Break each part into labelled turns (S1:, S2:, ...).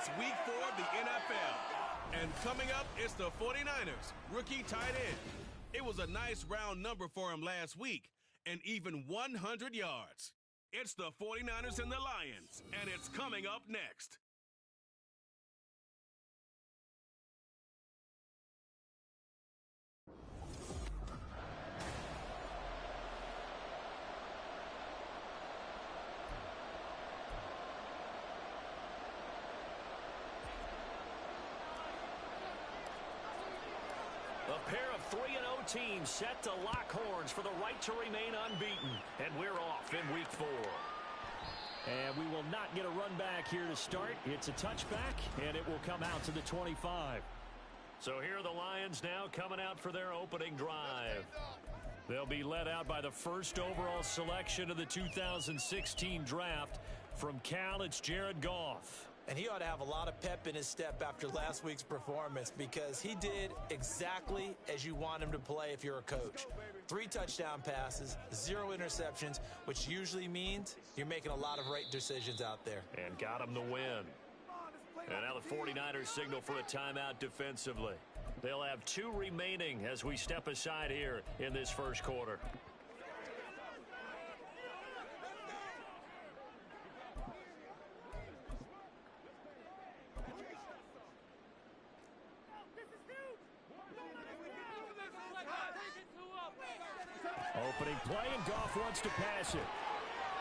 S1: It's week 4 of the NFL. And coming up, it's the 49ers, rookie tight end. It was a nice round number for him last week, and even 100 yards. It's the 49ers and the Lions, and it's coming up next.
S2: A pair of 3-0 teams set to lock horns for the right to remain unbeaten. And we're off in week 4. And we will not get a run back here to start. It's a touchback, and it will come out to the 25. So here are the Lions now coming out for their opening drive. They'll be led out by the first overall selection of the 2016 draft. From Cal, it's Jared Goff.
S3: And he ought to have a lot of pep in his step after last week's performance, because he did exactly as you want him to play if you're a coach. 3 touchdown passes, 0 interceptions, which usually means you're making a lot of right decisions out there.
S2: And got him the win. And now the 49ers signal for a timeout defensively. They'll have 2 remaining as we step aside here in this first quarter. Opening play, and Goff wants to pass it.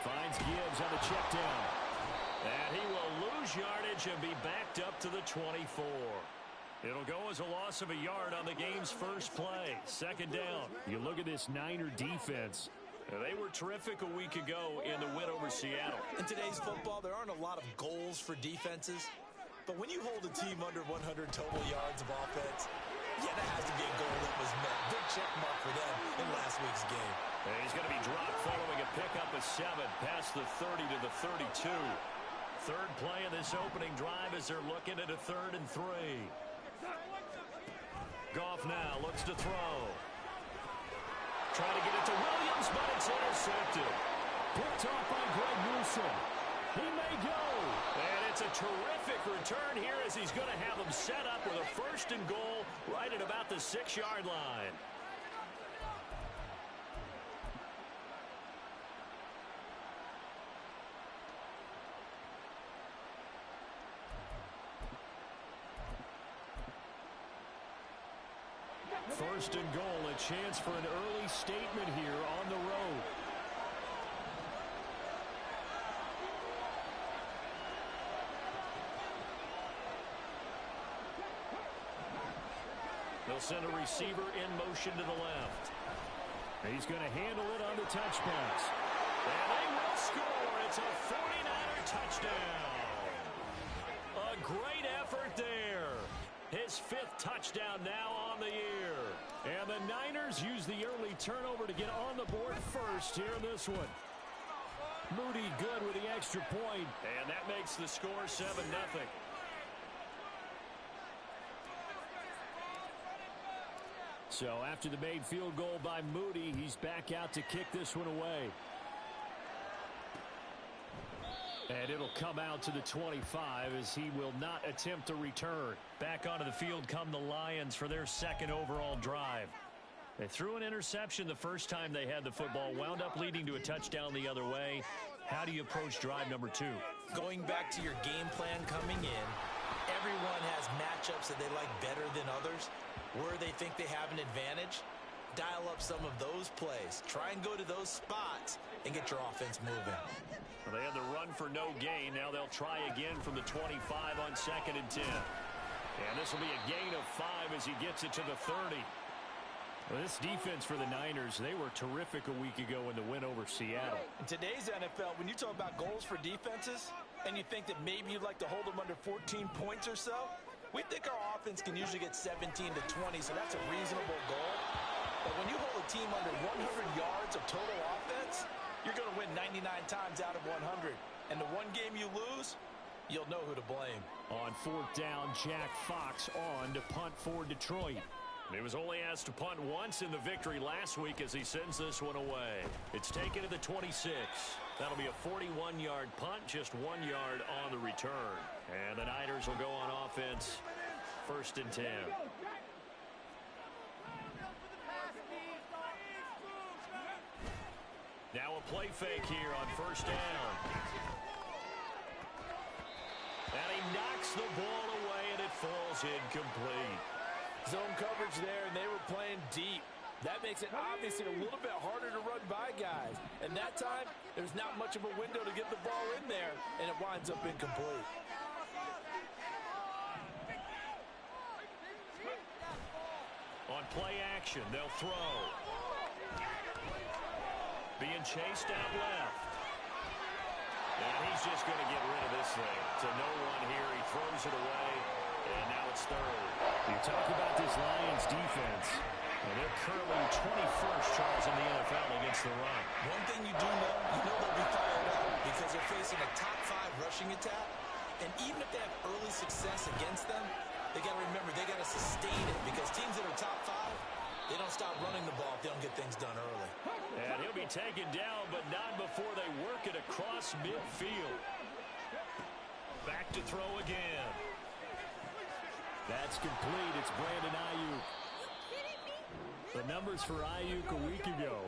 S2: Finds Gibbs on the check down. And he will lose yardage and be backed up to the 24. It'll go as a loss of a yard on the game's first play. Second down.
S4: You look at this Niner defense.
S2: They were terrific a week ago in the win over Seattle.
S3: In today's football, there aren't a lot of goals for defenses. But when you hold a team under 100 total yards of offense, yeah, that has to be a goal that was met. Big check mark for them in last week's game.
S2: And he's going to be dropped following a pickup of 7 past the 30 to the 32. Third play of this opening drive as they're looking at a 3rd and 3. Goff now looks to throw. Trying to get it to Williams, but it's intercepted.
S4: Picked off by Greg Newsome. He may go.
S2: And it's a terrific return here as he's going to have them set up with a 1st and goal right at about the 6-yard line.
S4: First and goal, a chance for an early statement here on the road.
S2: They'll send a receiver in motion to the left.
S4: He's going to handle it on the touch pass.
S2: And they will score. It's a 49er touchdown. A great effort there. His 5th touchdown now on the year.
S4: And the Niners use the early turnover to get on the board first here in this one. Moody good with the extra point.
S2: And that makes the score 7-0.
S4: So after the made field goal by Moody, he's back out to kick this one away. And it'll come out to the 25 as he will not attempt to return.
S2: Back onto the field come the Lions for their 2nd overall drive. They threw an interception the first time they had the football, wound up leading to a touchdown the other way. How do you approach drive number 2?
S3: Going back to your game plan coming in, everyone has matchups that they like better than others. Where they think they have an advantage, dial up some of those plays. Try and go to those spots and get your offense moving.
S2: Well, they had the run for no gain. Now they'll try again from the 25 on 2nd and 10. And this will be a gain of 5 as he gets it to the 30.
S4: Well, this defense for the Niners, they were terrific a week ago in the win over Seattle.
S3: In today's NFL, when you talk about goals for defenses, and you think that maybe you'd like to hold them under 14 points or so, we think our offense can usually get 17 to 20, so that's a reasonable goal. But when you hold a team under 100 yards of total offense, you're going to win 99 times out of 100. And the one game you lose, you'll know who to blame.
S4: On 4th down, Jack Fox on to punt for Detroit.
S2: He was only asked to punt once in the victory last week as he sends this one away. It's taken to the 26. That'll be a 41-yard punt, just 1 yard on the return. And the Niners will go on offense, 1st and 10. Now a play fake here on 1st down. And he knocks the ball away, and it falls incomplete.
S3: Zone coverage there, and they were playing deep. That makes it obviously a little bit harder to run by guys. And that time, there's not much of a window to get the ball in there, and it winds up incomplete.
S2: On play action, they'll throw. Being chased out left. And he's just going to get rid of this thing. To no one here. He throws it away. And now it's 3rd.
S4: You talk about this Lions defense.
S2: And they're currently 21st, Charles, in the NFL against the run.
S3: One thing you do know, they'll be fired up because they're facing a top 5 rushing attack. And even if they have early success against them, they got to remember they got to sustain it because teams that are top 5, they don't stop running the ball if they don't get things done early.
S2: And he'll be taken down, but not before they work it across midfield. Back to throw again.
S4: That's complete. It's Brandon Ayuk. The numbers for Ayuk a week ago.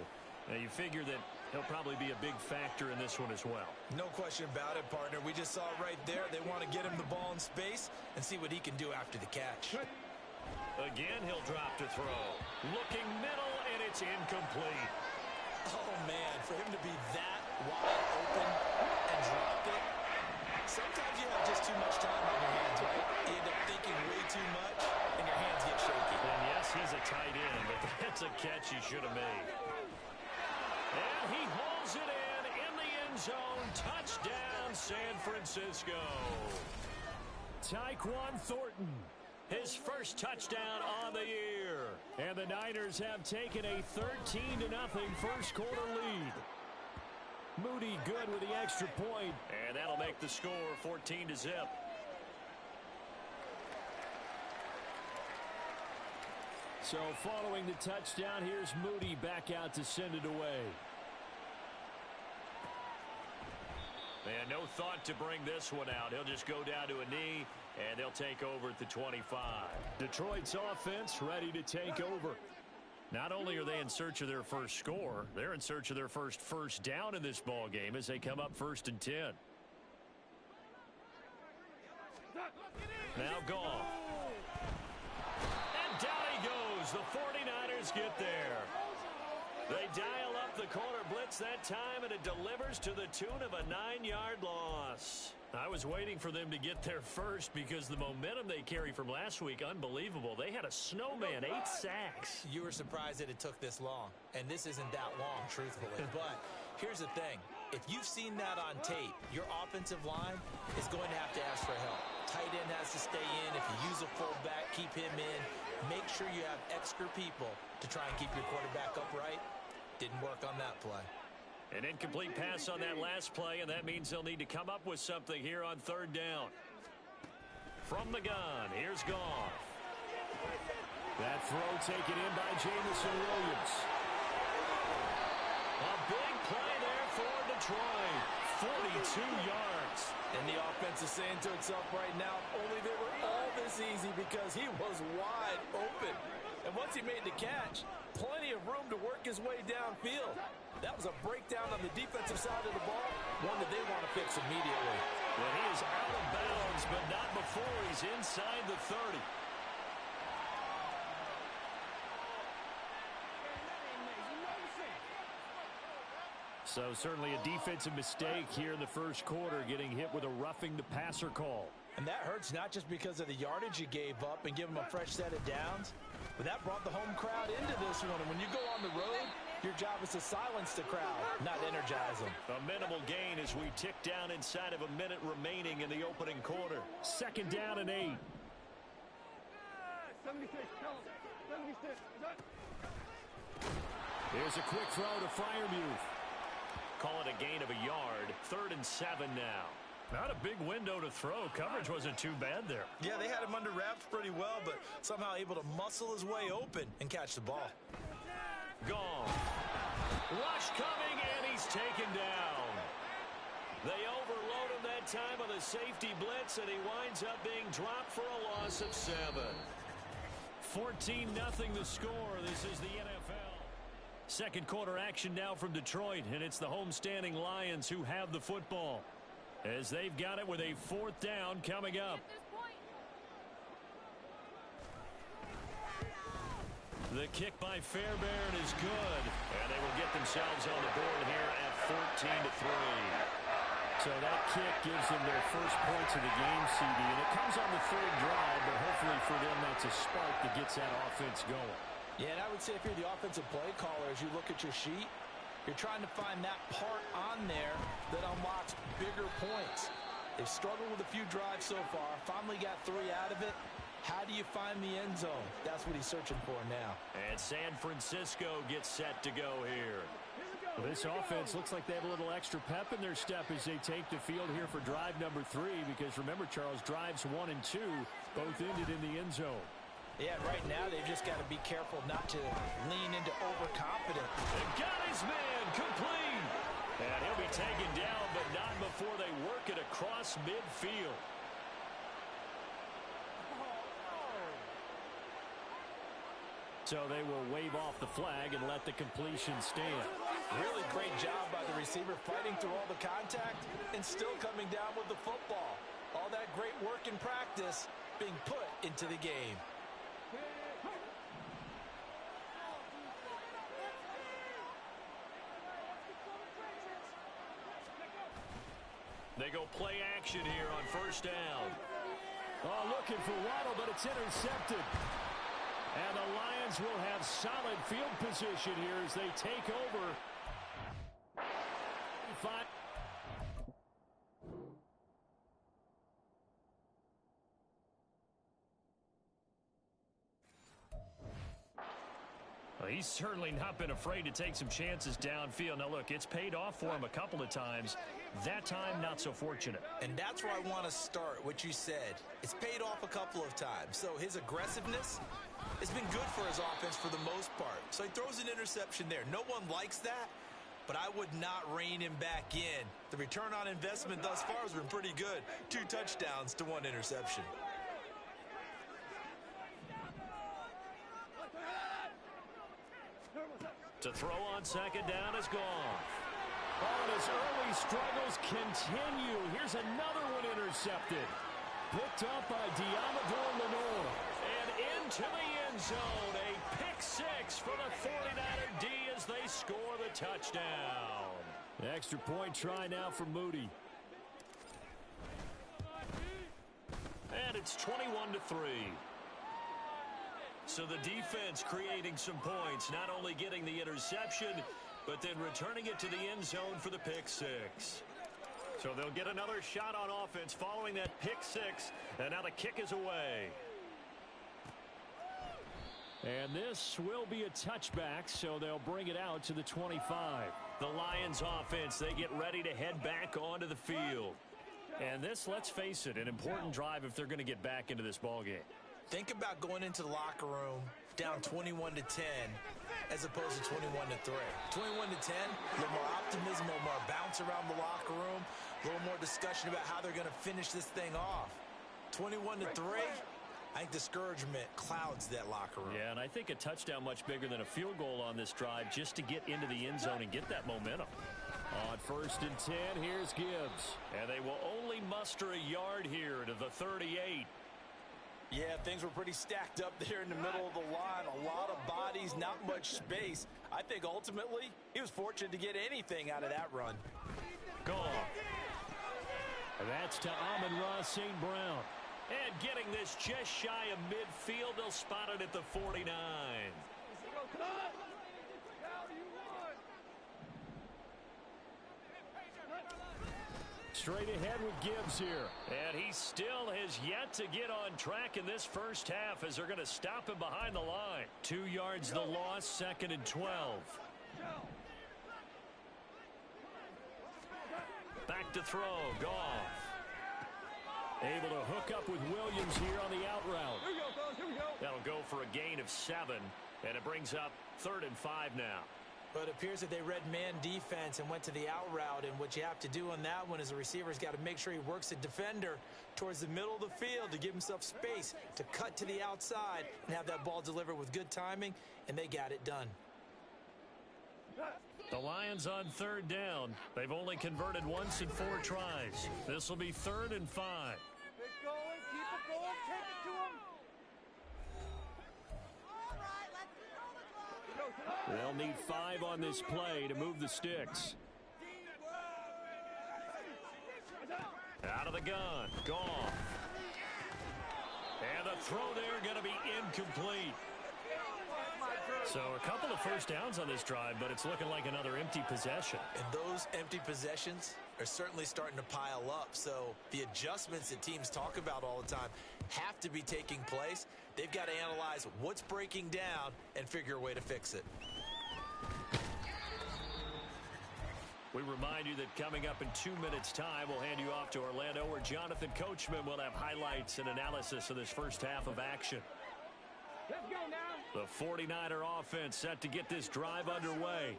S2: Now you figure that he'll probably be a big factor in this one as well.
S3: No question about it, partner. We just saw it right there. They want to get him the ball in space and see what he can do after the catch.
S2: Again, he'll drop to throw. Looking middle, and it's incomplete.
S3: Oh, man, for him to be that wide open and drop it. Sometimes you have just too much time on your hands, right? You end up thinking way too much, and your hands get shaky.
S2: And yes, he's a tight end, but that's a catch he should have made. And he hauls it in the end zone. Touchdown, San Francisco.
S4: Tyquan Thornton.
S2: His first touchdown on the year.
S4: And the Niners have taken a 13-0 first quarter lead. Moody good with the extra point.
S2: And that'll make the score 14-0.
S4: So following the touchdown, here's Moody back out to send it away.
S2: And no thought to bring this one out. He'll just go down to a knee, and they'll take over at the 25.
S4: Detroit's offense ready to take over.
S2: Not only are they in search of their first score, they're in search of their first down in this ball game as they come up 1st and 10. Now Goff. And down he goes. The 49ers get there. They dial up the corner blitz that time, and it delivers to the tune of a 9-yard loss. I was waiting for them to get there first because the momentum they carry from last week, unbelievable. They had a snowman, 8 sacks.
S3: You were surprised that it took this long, and this isn't that long, truthfully. But here's the thing. If you've seen that on tape, your offensive line is going to have to ask for help. Tight end has to stay in. If you use a fullback, keep him in. Make sure you have extra people to try and keep your quarterback upright. Didn't work on that play.
S2: An incomplete pass on that last play, and that means they'll need to come up with something here on 3rd down. From the gun, here's Goff.
S4: That throw taken in by Jameson Williams.
S2: A big play there for Detroit. 42 yards.
S3: And the offense is saying to itself right now, only they were all this easy because he was wide open. And once he made the catch, plenty of room to work his way downfield. That was a breakdown on the defensive side of the ball, one that they want to fix immediately.
S2: Well, he is out of bounds, but not before he's inside the 30.
S4: So certainly a defensive mistake here in the first quarter, getting hit with a roughing the passer call.
S3: And that hurts not just because of the yardage you gave up and give them a fresh set of downs, but that brought the home crowd into this one. And when you go on the road, your job is to silence the crowd, not energize them.
S2: A minimal gain as we tick down inside of a minute remaining in the opening quarter.
S4: 2nd down and 8.
S5: 76.
S4: There's a quick throw to Freiermuth.
S2: Call it a gain of a yard. 3rd and 7 now.
S4: Not a big window to throw. Coverage wasn't too bad there.
S3: Yeah, they had him under wraps pretty well, but somehow able to muscle his way open and catch the ball.
S2: Gone. Rush coming, and he's taken down. They overload him that time on the safety blitz, and he winds up being dropped for a loss of 7. 14-0 the score. This is the NFL. Second quarter action now from Detroit, and it's the homestanding Lions who have the football, as they've got it with a 4th down coming up. The kick by Fairbairn is good, and they will get themselves on the board here at 14-3. So that kick gives them their first points of the game, CD, and it comes on the 3rd drive, but hopefully for them that's a spark that gets that offense going.
S3: Yeah, and I would say if you're the offensive play caller, as you look at your sheet, you're trying to find that part on there that unlocks bigger points. They've struggled with a few drives so far, finally got 3 out of it. How do you find the end zone? That's what he's searching for now.
S2: And San Francisco gets set to go here.
S4: Well, this offense looks like they have a little extra pep in their step as they take the field here for drive number 3, because remember, Charles, drives 1 and 2 both ended in the end zone.
S3: Yeah, right now they've just got to be careful not to lean into overconfidence.
S2: They got his man complete. And he'll be taken down, but not before they work it across midfield.
S4: So they will wave off the flag and let the completion stand.
S3: Really great job by the receiver fighting through all the contact and still coming down with the football. All that great work in practice being put into the game.
S2: They go play action here on 1st down.
S4: Oh, looking for Waddle, but it's intercepted. And the Lions will have solid field position here as they take over.
S2: Well, he's certainly not been afraid to take some chances downfield. Now, look, it's paid off for him a couple of times. That time, not so fortunate.
S3: And that's where I want to start, what you said. It's paid off a couple of times. So his aggressiveness has been good for his offense for the most part. So he throws an interception there. No one likes that, but I would not rein him back in. The return on investment thus far has been pretty good. 2 touchdowns to 1 interception.
S2: To throw on 2nd down is gone.
S4: Oh, and his early struggles continue. Here's another one intercepted. Picked up by Diamador Lenore.
S2: And into the end zone. A pick 6 for the 49er D as they score the touchdown.
S4: Extra point try now for Moody.
S2: And it's 21-3. So the defense creating some points, not only getting the interception, but then returning it to the end zone for the pick 6. So they'll get another shot on offense following that pick 6, and now the kick is away.
S4: And this will be a touchback, so they'll bring it out to the 25.
S2: The Lions offense, they get ready to head back onto the field. And this, let's face it, an important drive if they're going to get back into this ballgame.
S3: Think about going into the locker room down 21-10 as opposed to 21-3. 21-10, a little more optimism, a little more bounce around the locker room, a little more discussion about how they're going to finish this thing off. 21-3, I think discouragement clouds that locker room.
S2: Yeah, and I think a touchdown much bigger than a field goal on this drive just to get into the end zone and get that momentum.
S4: On 1st and 10, here's Gibbs.
S2: And they will only muster a yard here to the 38.
S3: Yeah, things were pretty stacked up there in the middle of the line. A lot of bodies, not much space. I think ultimately he was fortunate to get anything out of that run.
S2: Gone.
S4: That's to Amon-Ra St. Brown.
S2: And getting this just shy of midfield, they'll spot it at the 49.
S4: Straight ahead with Gibbs here.
S2: And he still has yet to get on track in this first half as they're going to stop him behind the line. 2 yards the loss, 2nd and 12. Back to throw, Goff.
S4: Able to hook up with Williams here on the out route.
S5: Here we go, fellas. Here we go.
S2: That'll go for a gain of 7, and it brings up 3rd and 5 now.
S3: But it appears that they read man defense and went to the out route, and what you have to do on that one is the receiver's got to make sure he works the defender towards the middle of the field to give himself space to cut to the outside and have that ball delivered with good timing, and they got it done.
S4: The Lions on 3rd down. They've only converted once in 4 tries. This will be 3rd and 5.
S5: Keep it going. Keep it going. Take it to him.
S4: They'll need 5 on this play to move the sticks. Out of the gun. Gone. And the throw there going to be incomplete. So a couple of first downs on this drive, but it's looking like another empty possession.
S3: And those empty possessions are certainly starting to pile up. So the adjustments that teams talk about all the time have to be taking place. They've got to analyze what's breaking down and figure a way to fix it.
S4: We remind you that coming up in 2 minutes' time, we'll hand you off to Orlando, where Jonathan Coachman will have highlights and analysis of this first half of action.
S5: Let's go now.
S4: The 49er offense set to get this drive underway.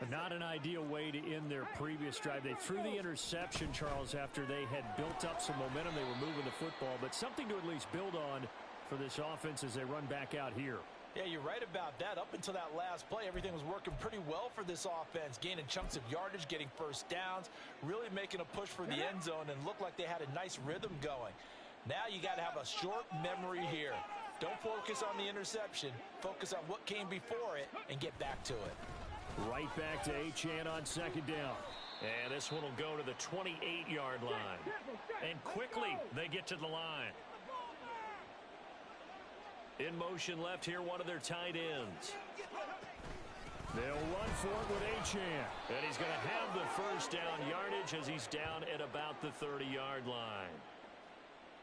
S4: Not an ideal way to end their previous drive. They threw the interception, Charles, after they had built up some momentum. They were moving the football, but something to at least build on for this offense as they run back out here.
S3: Yeah, you're right about that. Up until that last play, everything was working pretty well for this offense, gaining chunks of yardage, getting first downs, really making a push for the end zone, and looked like they had a nice rhythm going. Now you got to have a short memory here. Don't focus on the interception. Focus on what came before it and get back to it.
S4: Right back to Achane on 2nd down. And this one will go to the 28-yard line. And quickly they get to the line. In motion left here, one of their tight ends. They'll run for it with Achane. And he's going to have the first down yardage as he's down at about the 30-yard line.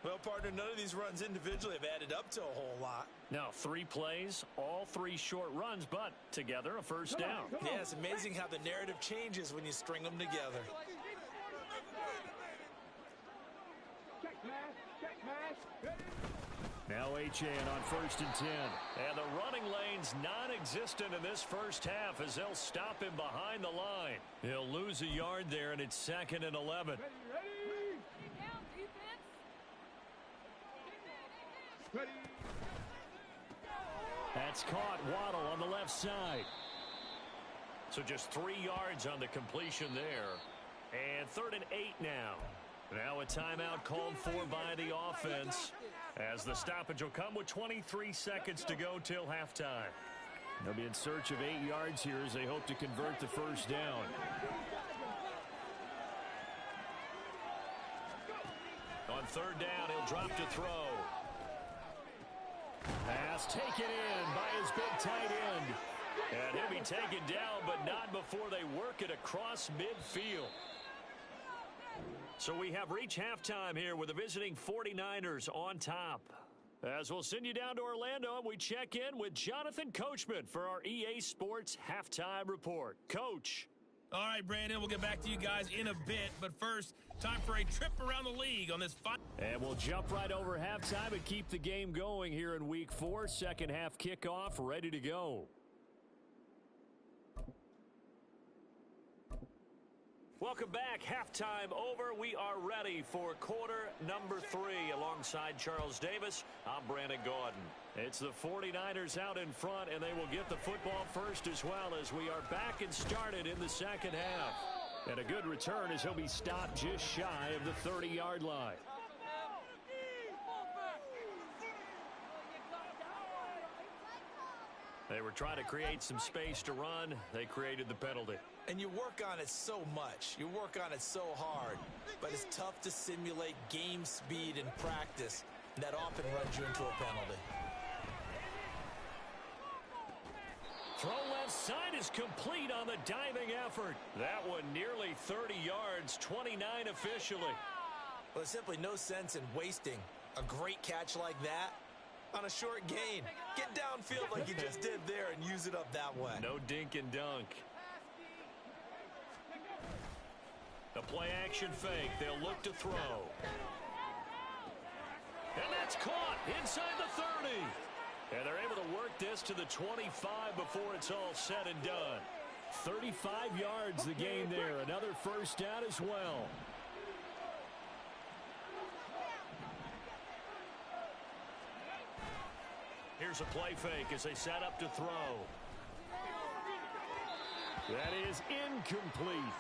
S3: Well, partner, none of these runs individually have added up to a whole lot.
S4: Now, 3 plays, all 3 short runs, but together a first down.
S3: Yeah, it's amazing how the narrative changes when you string them together.
S4: Now Achane on 1st and 10. And the running lane's non-existent in this first half as they'll stop him behind the line. He'll lose a yard there, and it's 2nd and 11. That's caught. Waddle on the left side. So just 3 yards on the completion there. And 3rd and 8 now. Now a timeout called for by the offense, as the stoppage will come with 23 seconds to go till halftime. They'll be in search of 8 yards here as they hope to convert the first down. On 3rd down, he'll drop to throw. Pass taken in by his big tight end. And he'll be taken down, but not before they work it across midfield. So we have reached halftime here with the visiting 49ers on top. As we'll send you down to Orlando, and we check in with Jonathan Coachman for our EA Sports Halftime Report. Coach.
S6: All right, Brandon, we'll get back to you guys in a bit. But first, time for a trip around the league on this final.
S4: And we'll jump right over halftime and keep the game going here in Week 4. Second half kickoff, ready to go. Welcome back. Halftime over. We are ready for quarter number 3 alongside Charles Davis. I'm Brandon Gaudin. It's the 49ers out in front, and they will get the football first as well as we are back and started in the second half. And a good return as he'll be stopped just shy of the 30-yard line. They were trying to create some space to run. They created the penalty.
S3: And you work on it so much. You work on it so hard. But it's tough to simulate game speed in practice. That often runs you into a penalty.
S4: Throw left side is complete on the diving effort. That one nearly 30 yards, 29 officially.
S3: Well, there's simply no sense in wasting a great catch like that on a short gain. Get downfield like you just did there and use it up that way.
S4: No dink and dunk. The play action fake. They'll look to throw.
S2: inside the 30. And they're able to work this to the 25 before it's all said and done. 35 yards the gain there. Another first down as well. Here's a play fake as they set up to throw. That is incomplete.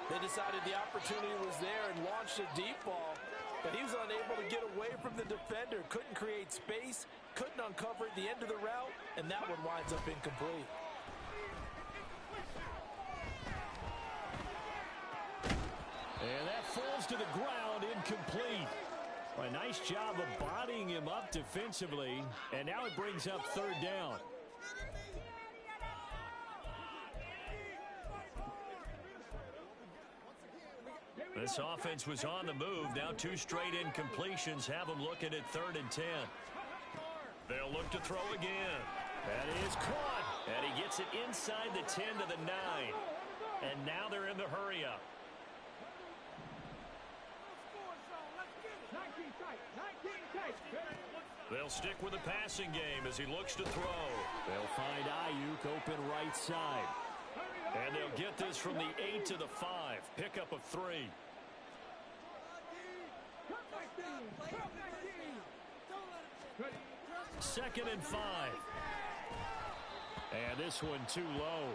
S3: They decided the opportunity was there and launched a deep ball, but he was unable to get away from the defender. Couldn't create space, couldn't uncover at the end of the route, and that one winds up incomplete.
S2: And that falls to the ground, incomplete. A nice job of bodying him up defensively, and now it brings up third down. This offense was on the move. Now 2 straight incompletions have them looking at 3rd and 10. They'll look to throw again. That is caught. And he gets it inside the 10 to the 9. And now they're in the hurry-up. They'll stick with the passing game as he looks to throw. They'll find Ayuk open right side. And they'll get this from the 8 to the 5. Pickup of 3. Second and 5. And this one too low.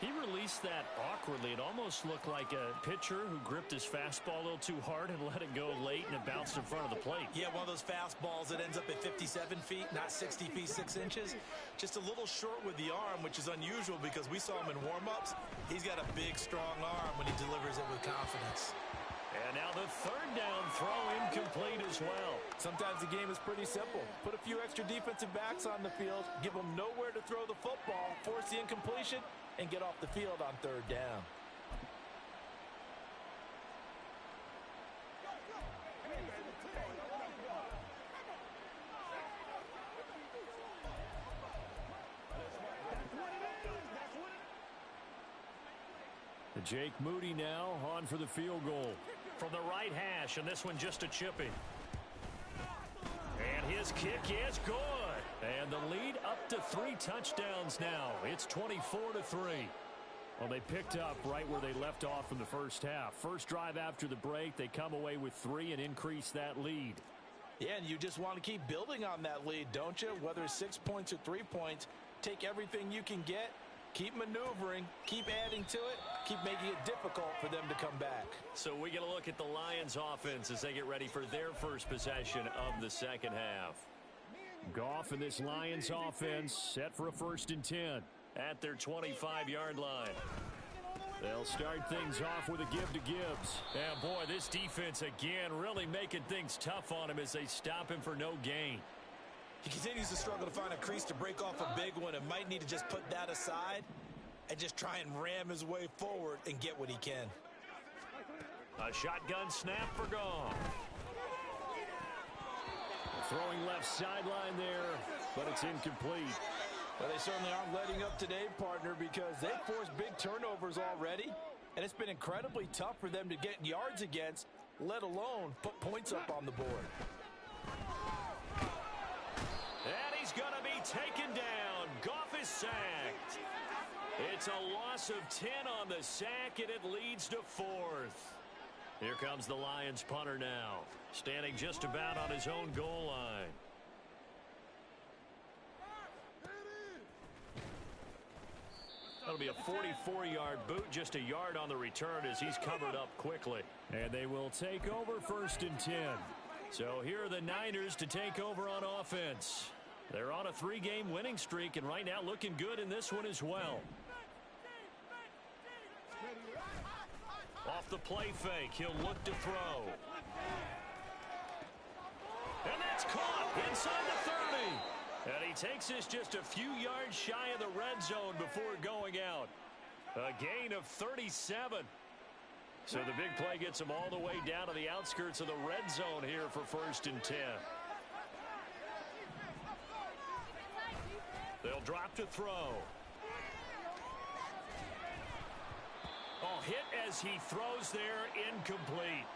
S2: He released that awkwardly. It almost looked like a pitcher who gripped his fastball a little too hard and let it go late, and it bounced in front of the plate.
S3: Yeah, one of those fastballs that ends up at 57 feet, not 60 feet, 6 inches. Just a little short with the arm, which is unusual because we saw him in warm-ups. He's got a big, strong arm when he delivers it with confidence.
S2: And now the third down throw incomplete as well.
S3: Sometimes the game is pretty simple. Put a few extra defensive backs on the field, give them nowhere to throw the football, force the incompletion, and get off the field on third down.
S2: Jake Moody now on for the field goal. From the right hash, and this one just a chipping. And his kick is good. And the lead up to 3 touchdowns now. It's 24-3. Well, they picked up right where they left off in the first half. First drive after the break, they come away with 3 and increase that lead.
S3: Yeah, and you just want to keep building on that lead, don't you? Whether it's 6 points or 3 points, take everything you can get. Keep maneuvering, keep adding to it, keep making it difficult for them to come back.
S2: So we get a look at the Lions offense as they get ready for their first possession of the second half. Goff and this Lions offense set for a 1st and 10 at their 25-yard line. They'll start things off with a give to Gibbs. And boy, this defense again really making things tough on him as they stop him for no gain.
S3: He continues to struggle to find a crease to break off a big one and might need to just put that aside and just try and ram his way forward and get what he can.
S2: A shotgun snap for Goff. Throwing left sideline there, but it's incomplete.
S3: Well, they certainly aren't letting up today, partner, because they've forced big turnovers already, and it's been incredibly tough for them to get yards against, let alone put points up on the board.
S2: And he's going to be taken down. Goff is sacked. It's a loss of 10 on the sack, and it leads to 4th. Here comes the Lions punter now, standing just about on his own goal line. That'll be a 44-yard boot, just a yard on the return as he's covered up quickly. And they will take over 1st and 10. So here are the Niners to take over on offense. They're on a 3-game winning streak, and right now looking good in this one as well. Off the play fake, he'll look to throw. And that's caught inside the 30. And he takes this just a few yards shy of the red zone before going out. A gain of 37. So the big play gets him all the way down to the outskirts of the red zone here for 1st and 10. They'll drop to throw. Oh, hit as he throws there, incomplete.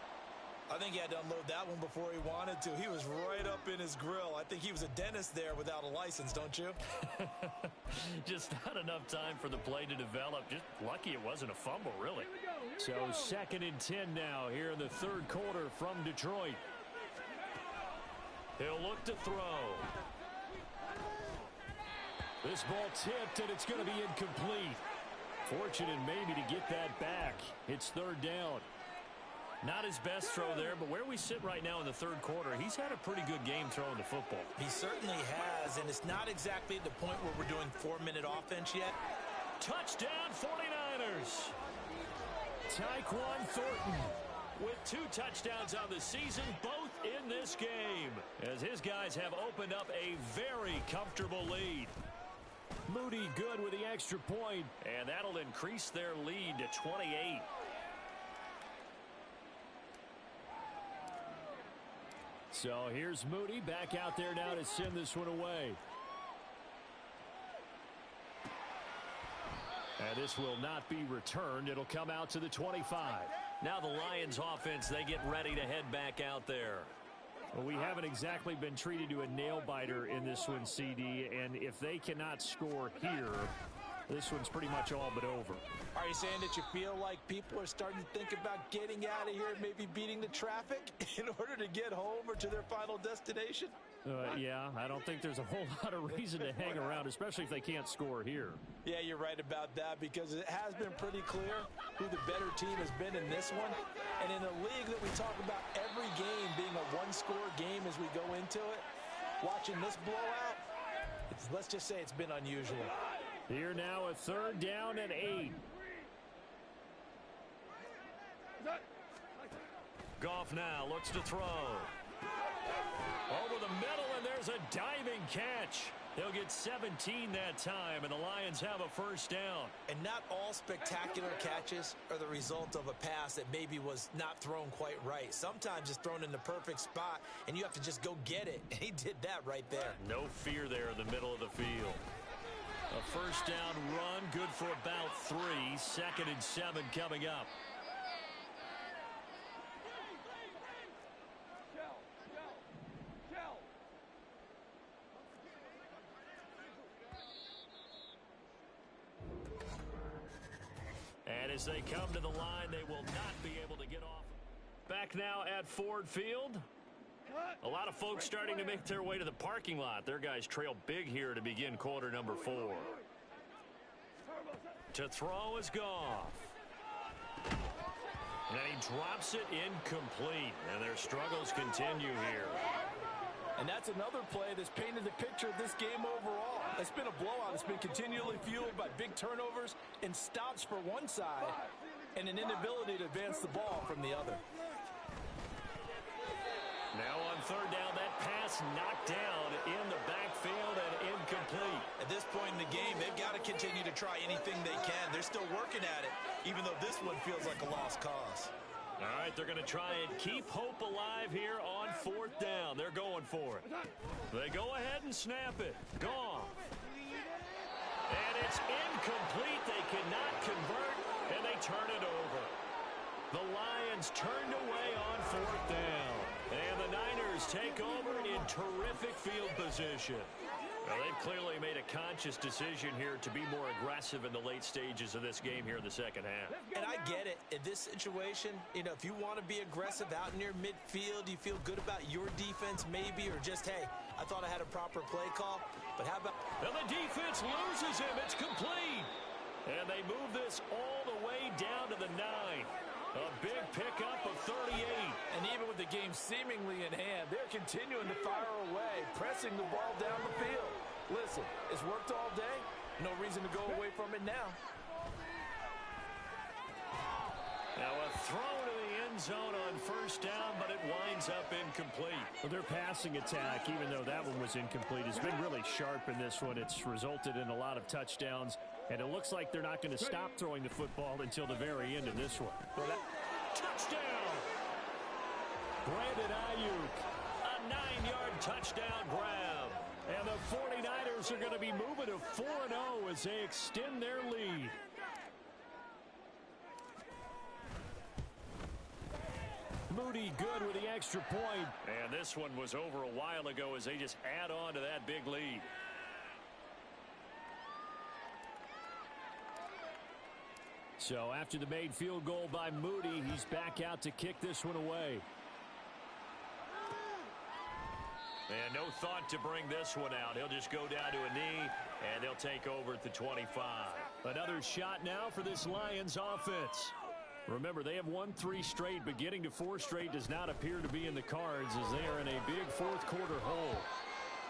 S3: I think he had to unload that one before he wanted to. He was right up in his grill. I think he was a dentist there without a license, don't you?
S2: Just not enough time for the play to develop. Just lucky it wasn't a fumble, really. So 2nd and 10 now here in the third quarter from Detroit. He'll look to throw. This ball tipped, and it's going to be incomplete. Fortunate maybe to get that back. It's 3rd down. Not his best throw there, but where we sit right now in the third quarter, he's had a pretty good game throwing the football.
S3: He certainly has, and it's not exactly at the point where we're doing 4-minute offense yet.
S2: Touchdown 49ers. Tyquan Thornton with 2 touchdowns on the season, both in this game, as his guys have opened up a very comfortable lead. Moody good with the extra point, and that'll increase their lead to 28. So here's Moody back out there now to send this one away. And this will not be returned. It'll come out to the 25.
S4: Now the Lions offense, they get ready to head back out there.
S2: Well, we haven't exactly been treated to a nail-biter in this one, CD, and if they cannot score here, this one's pretty much all but over.
S3: Are you saying that you feel like people are starting to think about getting out of here, maybe beating the traffic in order to get home or to their final destination?
S2: Yeah, I don't think there's a whole lot of reason to hang around, especially if they can't score here.
S3: Yeah, you're right about that, because it has been pretty clear who the better team has been in this one. And in a league that we talk about every game being a one-score game as we go into it, watching this blowout, let's just say it's been unusual.
S2: Here now, a 3rd down and 8. Goff now looks to throw. Over the middle, and there's a diving catch. They'll get 17 that time, and the Lions have a 1st down.
S3: And not all spectacular catches are the result of a pass that maybe was not thrown quite right. Sometimes it's thrown in the perfect spot, and you have to just go get it. And he did that right there.
S2: No fear there in the middle of the field. A 1st down run, good for about 3. 2nd and 7 coming up. And as they come to the line, they will not be able to get off. Back now at Ford Field. A lot of folks starting to make their way to the parking lot. Their guys trail big here to begin quarter number 4. To throw is Goff. And he drops it incomplete. And their struggles continue here.
S3: And that's another play that's painted the picture of this game overall. It's been a blowout. It's been continually fueled by big turnovers and stops for one side and an inability to advance the ball from the other.
S2: Now on 3rd down, that pass knocked down in the backfield and incomplete.
S3: At this point in the game, they've got to continue to try anything they can. They're still working at it, even though this one feels like a lost cause.
S2: All right, they're going to try and keep hope alive here on 4th down. They're going for it. They go ahead and snap it. Gone. And it's incomplete. They cannot convert, and they turn it over. The Lions turned away on 4th down. And the Niners take over in terrific field position. Well, they've clearly made a conscious decision here to be more aggressive in the late stages of this game here in the second half.
S3: And I get it. In this situation, you know, if you want to be aggressive out near midfield, you feel good about your defense maybe, or just, hey, I thought I had a proper play call. But how about...
S2: And the defense loses him. It's complete. And they move this all the way down to the 9. A big pickup of 38.
S3: And even with the game seemingly in hand, they're continuing to fire away, pressing the ball down the field. Listen, it's worked all day. No reason to go away from it now.
S2: Now a throw to the end zone on 1st down, but it winds up incomplete. Well, their passing attack, even though that one was incomplete, has been really sharp in this one. It's resulted in a lot of touchdowns. And it looks like they're not going to stop throwing the football until the very end of this one. Touchdown! Brandon Ayuk, a 9-yard touchdown grab. And the 49ers are going to be moving to 4-0 as they extend their lead. Moody good with the extra point.
S4: And this one was over a while ago as they just add on to that big lead.
S2: So after the made field goal by Moody, he's back out to kick this one away.
S4: And no thought to bring this one out. He'll just go down to a knee, and they'll take over at the 25.
S2: Another shot now for this Lions offense. Remember, they have won 3 straight, but getting to 4 straight does not appear to be in the cards as they are in a big fourth-quarter hole.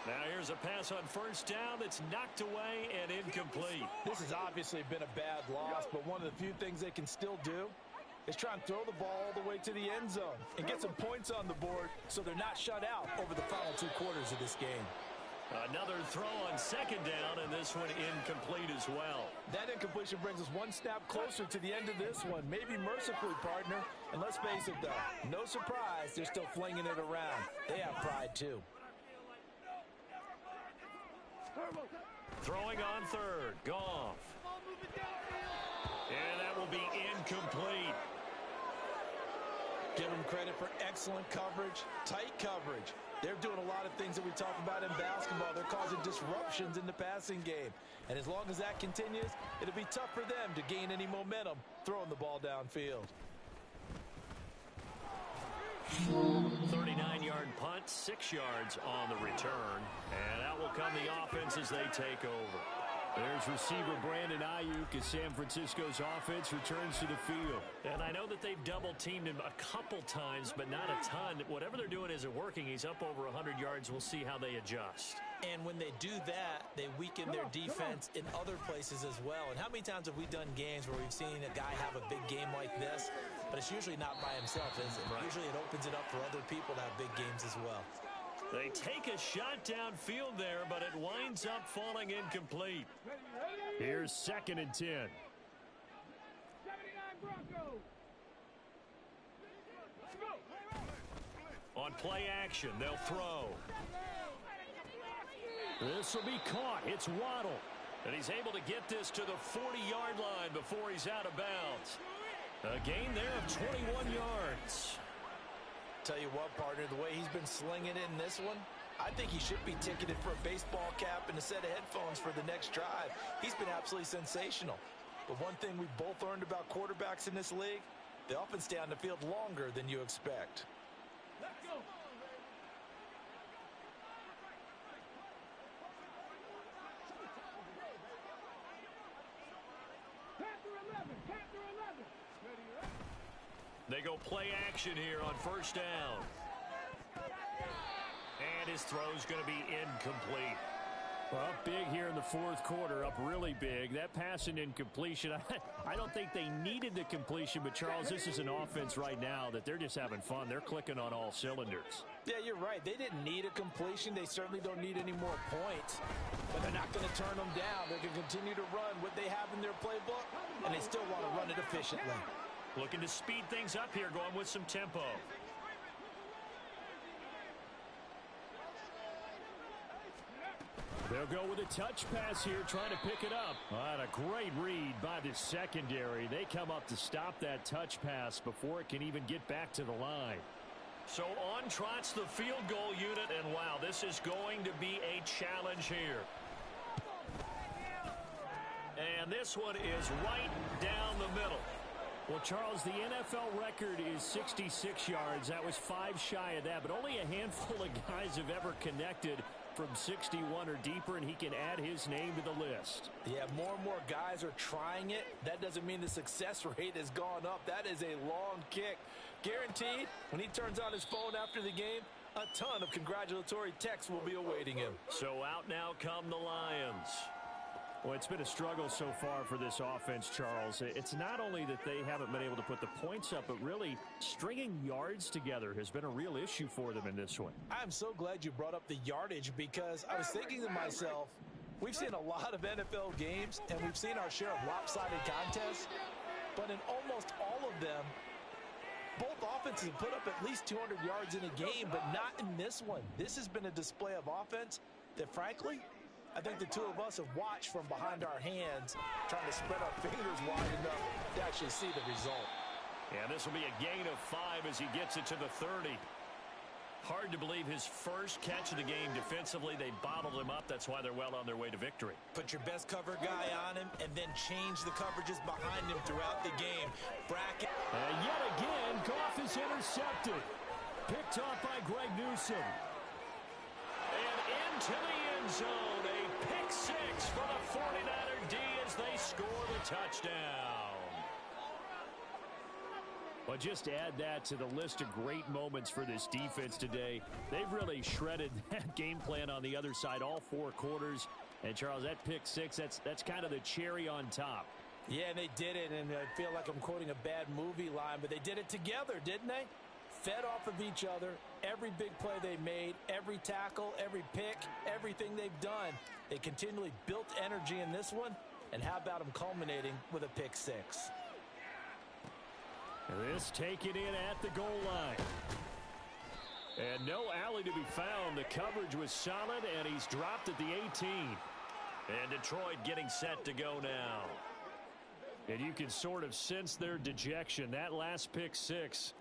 S4: Now here's a pass on first down that's knocked away and incomplete.
S3: This has obviously been a bad loss, but one of the few things they can still do is try and throw the ball all the way to the end zone and get some points on the board so they're not shut out over the final 2 quarters of this game.
S4: Another throw on second down, and this one incomplete as well.
S3: That incompletion brings us 1 snap closer to the end of this one. Maybe mercifully, partner. And let's face it, though, no surprise, they're still flinging it around. They have pride, too.
S4: Throwing on third, Goff. And that will be incomplete.
S3: Give them credit for excellent coverage, tight coverage. They're doing a lot of things that we talk about in basketball. They're causing disruptions in the passing game. And as long as that continues, it'll be tough for them to gain any momentum throwing the ball downfield.
S4: 39-yard punt, 6 yards on the return. And out will come the offense as they take over.
S2: There's receiver Brandon Ayuk as San Francisco's offense returns to the field.
S4: And I know that they've double-teamed him a couple times, but not a ton. Whatever they're doing isn't working. He's up over 100 yards. We'll see how they adjust.
S3: And when they do that, they weaken their defense in other places as well. And how many times have we done games where we've seen a guy have a big game like this, but it's usually not by himself, is it? Right. Usually it opens it up for other people to have big games as well.
S4: They take a shot downfield there, but it winds up falling incomplete.
S2: Here's 2nd and 10.
S5: 79 Broncos.
S4: On play action, they'll throw.
S2: This will be caught. It's Waddle.
S4: And he's able to get this to the 40-yard line before he's out of bounds. A gain there of 21 yards.
S3: Tell you what, partner, the way he's been slinging it in this one, I think he should be ticketed for a baseball cap and a set of headphones for the next drive. He's been absolutely sensational. But one thing we've both learned about quarterbacks in this league, they often stay on the field longer than you expect.
S5: Let's go. Panther 11. Panther 11. Ready, right?
S4: They go play action here on first down. And his throw's going to be incomplete.
S2: Well, up big here in the fourth quarter, up really big. That pass and incompletion, I don't think they needed the completion, but Charles, this is an offense right now that they're just having fun. They're clicking on all cylinders.
S3: Yeah, you're right. They didn't need a completion. They certainly don't need any more points. But they're not going to turn them down. They're going to continue to run what they have in their playbook, and they still want to run it efficiently.
S4: Looking to speed things up here, going with some tempo.
S2: They'll go with a touch pass here, trying to pick it up. And a great read by the secondary. They come up to stop that touch pass before it can even get back to the line.
S4: So on trots the field goal unit, and wow, this is going to be a challenge here. And this one is right down the middle.
S2: Well, Charles, the NFL record is 66 yards. That was 5 shy of that, but only a handful of guys have ever connected from 61 or deeper, and he can add his name to the list.
S3: Yeah, more and more guys are trying it. That doesn't mean the success rate has gone up. That is a long kick. Guaranteed, when he turns on his phone after the game, a ton of congratulatory texts will be awaiting him.
S4: So out now come the Lions.
S2: Well, it's been a struggle so far for this offense, Charles. It's not only that they haven't been able to put the points up, but really stringing yards together has been a real issue for them in this one.
S3: I'm so glad you brought up the yardage because I was thinking to myself, we've seen a lot of NFL games and we've seen our share of lopsided contests, but in almost all of them, both offenses have put up at least 200 yards in a game, but not in this one. This has been a display of offense that, frankly, I think the two of us have watched from behind our hands, trying to spread our fingers wide enough to actually see the result.
S2: And this will be a gain of 5 as he gets it to the 30. Hard to believe his first catch of the game defensively. They bottled him up. That's why they're well on their way to victory.
S3: Put your best cover guy on him and then change the coverages behind him throughout the game. Bracket.
S2: And yet again, Goff is intercepted. Picked off by Greg Newsome. And into the end zone. A pick 6 for the 49er D as they score the touchdown. Well, just add that to the list of great moments for this defense today. They've really shredded that game plan on the other side all 4 quarters. And, Charles, that pick 6, that's kind of the cherry on top.
S3: Yeah, and they did it, and I feel like I'm quoting a bad movie line, but they did it together, didn't they? Fed off of each other, every big play they made, every tackle, every pick, everything they've done. They continually built energy in this one, and how about them culminating with a pick 6?
S2: This taken in at the goal line. And no alley to be found. The coverage was solid, and he's dropped at the 18. And Detroit getting set to go now. And you can sort of sense their dejection. That last pick 6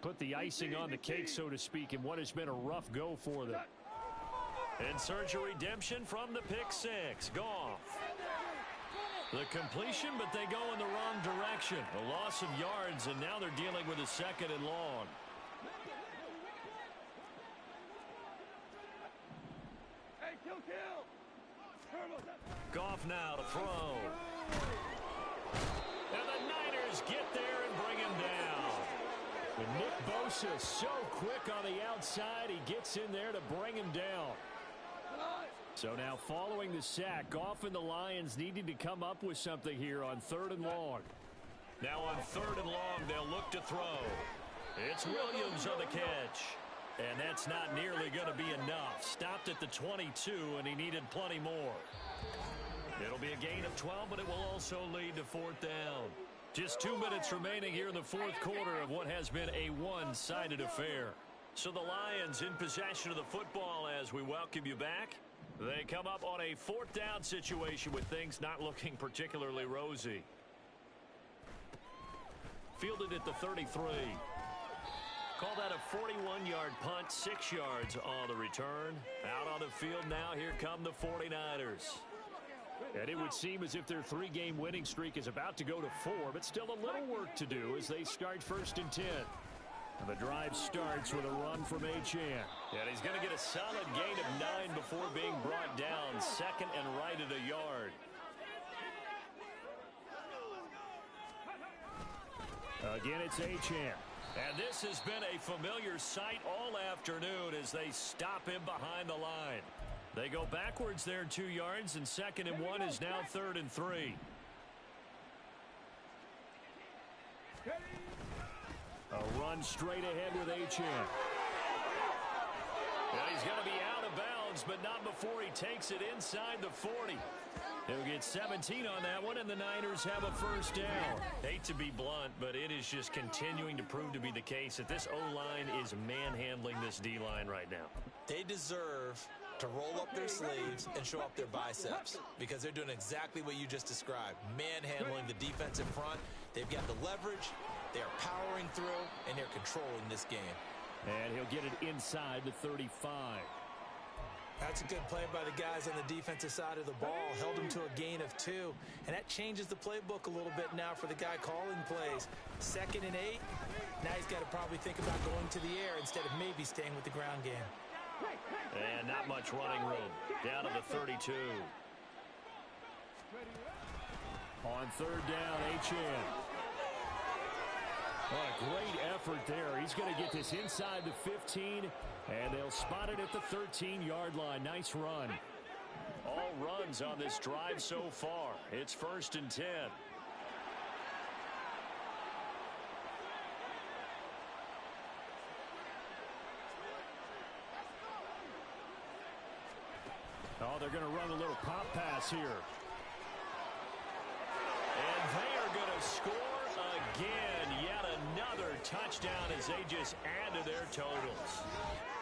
S2: put the icing on the cake, so to speak, in what has been a rough go for them. And search of redemption from the pick 6. Goff. The completion, but they go in the wrong direction. A loss of yards, and now they're dealing with a 2nd and long.
S5: Hey, kill.
S2: Goff now to throw. And the Niners get there and bring him down. And Nick Bosa so quick on the outside, he gets in there to bring him down. So now following the sack, Goff and the Lions needing to come up with something here on 3rd and long. Now on 3rd and long, they'll look to throw. It's Williams on the catch. And that's not nearly going to be enough. Stopped at the 22, and he needed plenty more. It'll be a gain of 12, but it will also lead to 4th down. Just 2 minutes remaining here in the 4th quarter of what has been a one-sided affair. So the Lions in possession of the football as we welcome you back. They come up on a 4th down situation with things not looking particularly rosy. Fielded at the 33. Call that a 41-yard punt, 6 yards on the return. Out on the field now, here come the 49ers. And it would seem as if their 3-game winning streak is about to go to 4, but still a little work to do as they start 1st and 10. And the drive starts with a run from Achane. And he's going to get a solid gain of 9 before being brought down. 2nd and right at a yard. Again, it's Achane. And this has been a familiar sight all afternoon as they stop him behind the line. They go backwards there 2 yards, and 2nd and 1 is now 3rd and 3. A run straight ahead with Achane. And he's going to be out of bounds, but not before he takes it inside the 40. He'll get 17 on that one, and the Niners have a 1st down. Hate to be blunt, but it is just continuing to prove to be the case that this O-line is manhandling this D-line right now.
S3: They deserve to roll up their sleeves and show up their biceps because they're doing exactly what you just described, manhandling the defensive front. They've got the leverage, they're powering through, and they're controlling this game.
S2: And he'll get it inside the 35.
S3: That's a good play by the guys on the defensive side of the ball. Held him to a gain of 2. And that changes the playbook a little bit now for the guy calling plays. 2nd and 8. Now he's got to probably think about going to the air instead of maybe staying with the ground game.
S2: And not much running room. Down to the 32. On 3rd down, Achane. Oh, a great effort there. He's going to get this inside the 15, and they'll spot it at the 13-yard line. Nice run. All runs on this drive so far. It's 1st and 10. Oh, they're going to run a little pop pass here. And they are going to score again. Yet another touchdown as they just add to their totals.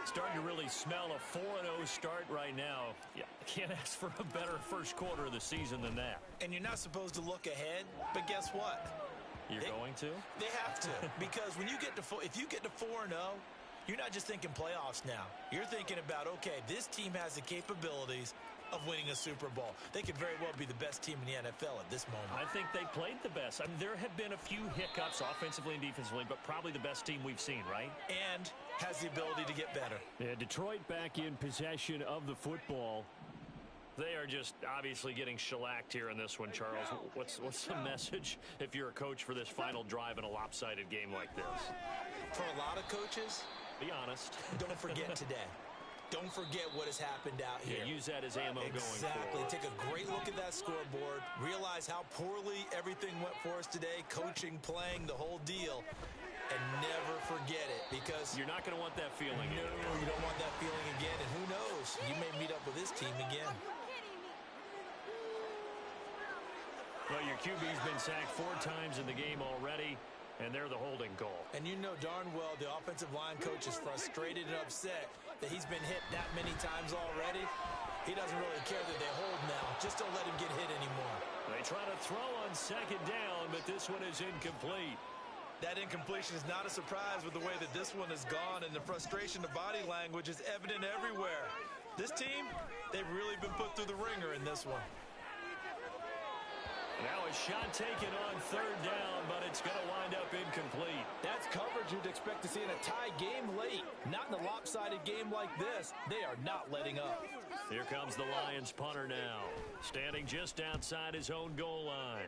S2: Starting to really smell a 4-0 start right now. Yeah, can't ask for a better first quarter of the season than that.
S3: And you're not supposed to look ahead, but guess what?
S2: You're going to?
S3: They have to, because when you get to if you get to 4-0, you're not just thinking playoffs now. You're thinking about, okay, this team has the capabilities of winning a Super Bowl. They could very well be the best team in the NFL at this moment.
S2: I think they played the best. I mean, there have been a few hiccups offensively and defensively, but probably the best team we've seen, right?
S3: And has the ability to get better.
S2: Yeah, Detroit back in possession of the football. They are just obviously getting shellacked here in this one, Charles. What's the message if you're a coach for this final drive in a lopsided game like this?
S3: For a lot of coaches,
S2: be honest.
S3: Don't forget today. Don't forget what has happened out here.
S2: Yeah, use that as ammo going forward.
S3: Exactly. Take a great look at that scoreboard. Realize how poorly everything went for us today. Coaching, playing, the whole deal. And never forget it, because
S2: you're not going to want that feeling.
S3: No, you don't want that feeling again. And who knows? You may meet up with this team again.
S2: Well, your QB's been sacked 4 times in the game already, and they're the holding goal.
S3: And you know darn well the offensive line coach is frustrated and upset that he's been hit that many times already. He doesn't really care that they hold now. Just don't let him get hit anymore.
S2: They try to throw on 2nd down, but this one is incomplete.
S3: That incompletion is not a surprise with the way that this one has gone, and the frustration of body language is evident everywhere. This team, they've really been put through the ringer in this one.
S2: Now a shot taken on 3rd down, but it's going to wind up incomplete.
S3: That's coverage you'd expect to see in a tie game late. Not in a lopsided game like this. They are not letting up.
S2: Here comes the Lions punter now, standing just outside his own goal line.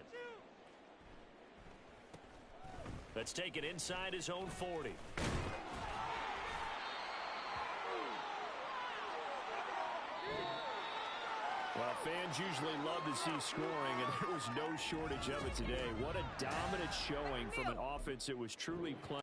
S2: Let's take it inside his own 40. Well, fans usually love to see scoring, and there was no shortage of it today. What a dominant showing from an offense that was truly playing.